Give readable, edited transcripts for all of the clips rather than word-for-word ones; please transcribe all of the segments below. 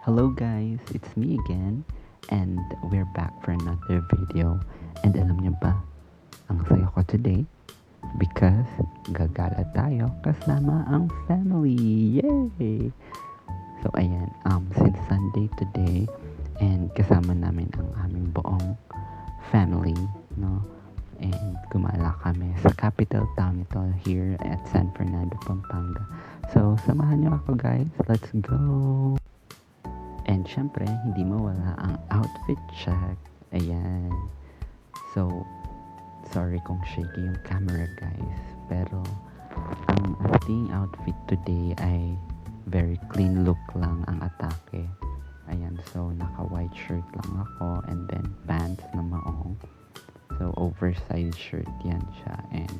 Hello guys, it's me again and we're back for another video. And alam niyo ba, ang saya ko today because gagala tayo kasama ang family. Yay! So ayan, since Sunday today and kasama namin ang aming buong family, no? And gumala kami sa capital town ito here at San Fernando, Pampanga. So samahan niyo ako guys, let's go! And syempre, hindi mawala ang outfit check. Ayan. So, sorry kung shaky yung camera guys. Pero, ang ating outfit today ay very clean look lang ang atake. Ayan, so naka-white shirt lang ako and then pants na maong. So, oversized shirt yan siya and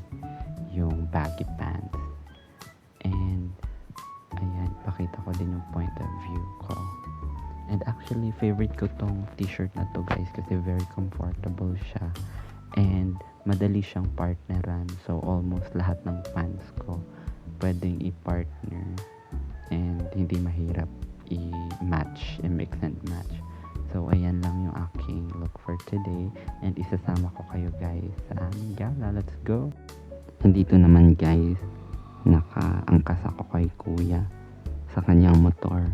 yung baggy pants. And, ayan, pakita ko din yung point of view ko. And actually, favorite ko tong t-shirt na to guys kasi very comfortable siya. And madali siyang partneran. So, almost lahat ng pants ko pwedeng i-partner. And hindi mahirap i-match, i-mix and match. So, ayan lang yung aking look for today. And isasama ko kayo guys sa aming gala. Let's go! Nandito naman guys, nakaangkas ako kay kuya sa kanyang motor.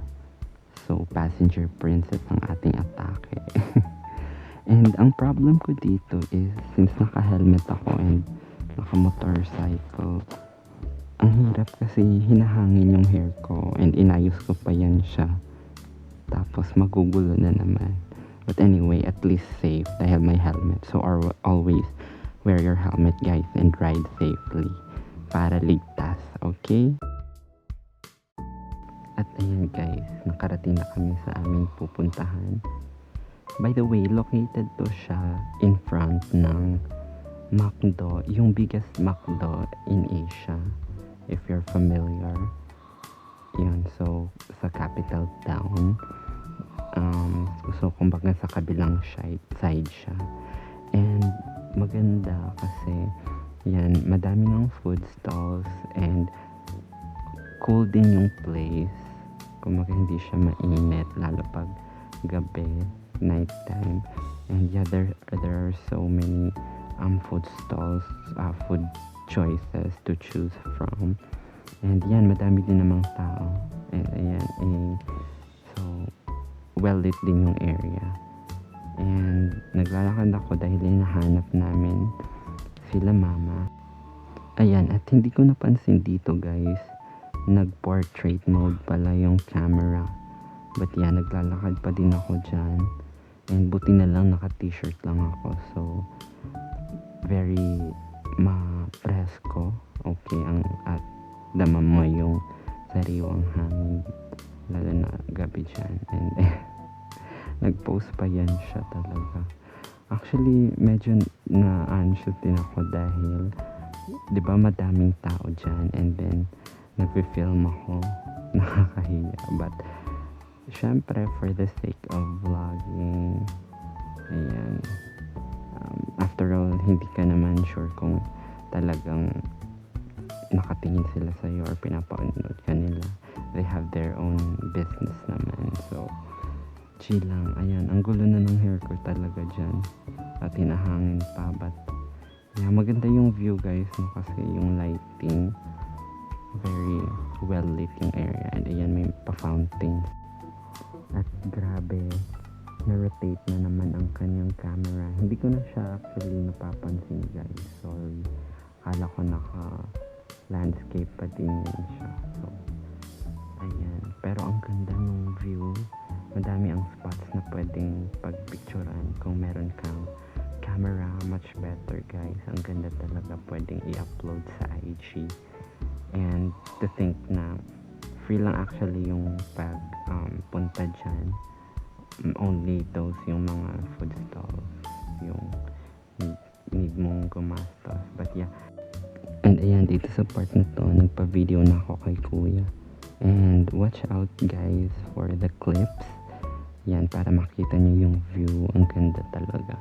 So, passenger princess ang ating atake. And ang problem ko dito is, since naka-helmet ako and naka-motorcycle, ang hirap kasi hinahangin yung hair ko and inayos ko pa yan siya. Tapos magugulo na naman. But anyway, at least safe dahil may helmet. So, always wear your helmet guys and ride safely para ligtas, okay? At ayan guys, nakarating na kami sa aming pupuntahan. By the way, located to siya in front ng McDo, yung biggest McDo in Asia, if you're familiar. Yun, so sa capital town. So kumbaga sa kabilang side siya. And maganda kasi yan, madami ng food stalls and cool din yung place. Kumaga hindi siya mainit lalo pag gabi, nighttime. And yeah, there are so many food stalls, food choices to choose from. And yan, madami din namang tao. And ayan, so well lit din yung area. And naglalakad ako dahil hinahanap namin sila mama. Ayan, at hindi ko napansin dito guys, nag-portrait mode pala yung camera. But yeah, naglalakad pa din ako dyan. And buti na lang naka-t-shirt lang ako. So, very ma-presko. Okay, at dama mo yung sariwang hangin. Lalo na gabi dyan. And nag-post pa yan siya talaga. Actually, medyo na-anxious din ako dahil, di ba madaming tao dyan. And then, nag-film ako. Nakakahiya. But, syempre, for the sake of vlogging, ayan. After all, hindi ka naman sure kung talagang nakatingin sila sa'yo or pinapanood ka nila. They have their own business naman. So, chill lang. Ayan, ang gulo na ng hair ko talaga dyan. At hinahangin pa. But, yeah, maganda yung view guys. No? Kasi yung lighting, very well lit yung area. And ayan, may pa-fountain. At grabe, na-rotate na naman ang kanyang camera. Hindi ko na siya actually napapansin guys. Sorry. Akala ko naka-landscape pa din yan siya. So, ayan. Pero ang ganda ng view. Madami ang spots na pwedeng pagpicturan kung meron kang camera. Much better guys. Ang ganda talaga. Pwedeng i-upload sa IG. And to think na free lang actually yung pag punta dyan. Only those yung mga food stalls yung need mong gumastos. But yeah, and ayan, dito sa part na to nagpa-video na ako kay kuya. And watch out guys for the clips. Yan, para makita nyo yung view. Ang ganda talaga.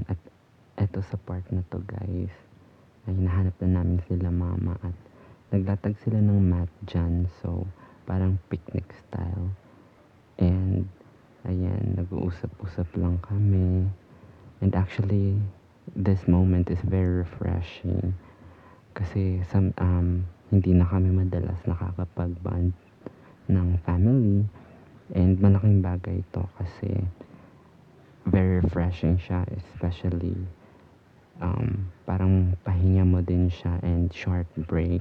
Ayan, at eto sa part na to guys, ay nahanap na namin sila mama at naglatag sila ng mat dyan. So, parang picnic style. And, ayan, nag-uusap-usap lang kami. And actually, this moment is very refreshing. Kasi, hindi na kami madalas nakakapag-bond ng family. And, malaking bagay ito kasi very refreshing siya, especially parang pahinga mo din siya and short break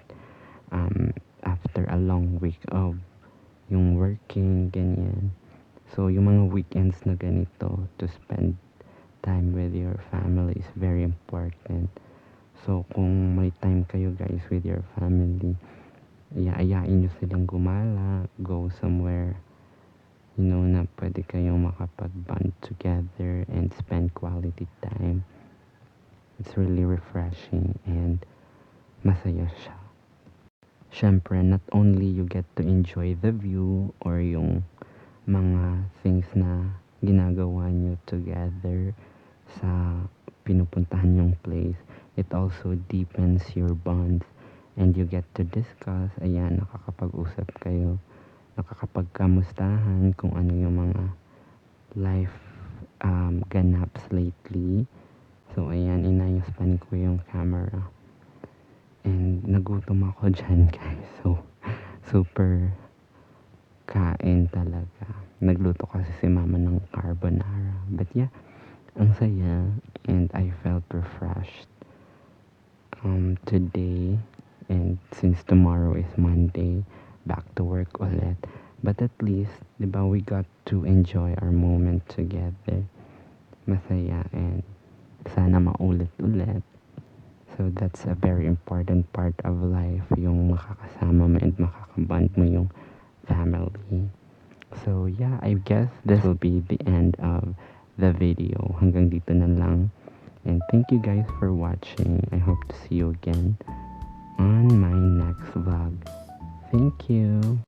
after a long week of yung working, ganyan. So, yung mga weekends na ganito to spend time with your family is very important. So, kung may time kayo guys with your family, ayain nyo silang gumala, go somewhere, na pwede kayong makapag-bond together and spend quality time. It's really refreshing and masaya siya. Siyempre, not only you get to enjoy the view or yung mga things na ginagawa nyo together sa pinupuntahan yung place, it also deepens your bonds and you get to discuss, ayan, nakakapag-usap kayo, nakakapagkamustahan kung ano yung mga life ganaps lately. So, ayan, inayos-pan ko yung camera. And, nagutom ako dyan, guys. So, super kain talaga. Nagluto kasi si mama ng carbonara. But yeah, ang saya. And I felt refreshed today. And since tomorrow is Monday, back to work ulit. But at least, di ba, we got to enjoy our moment together. Masaya and sana maulit-ulit. So that's a very important part of life, yung makakasama mo and makakaband mo yung family. So yeah, I guess this will be the end of the video. Hanggang dito na lang. And thank you guys for watching. I hope to see you again on my next vlog. Thank you.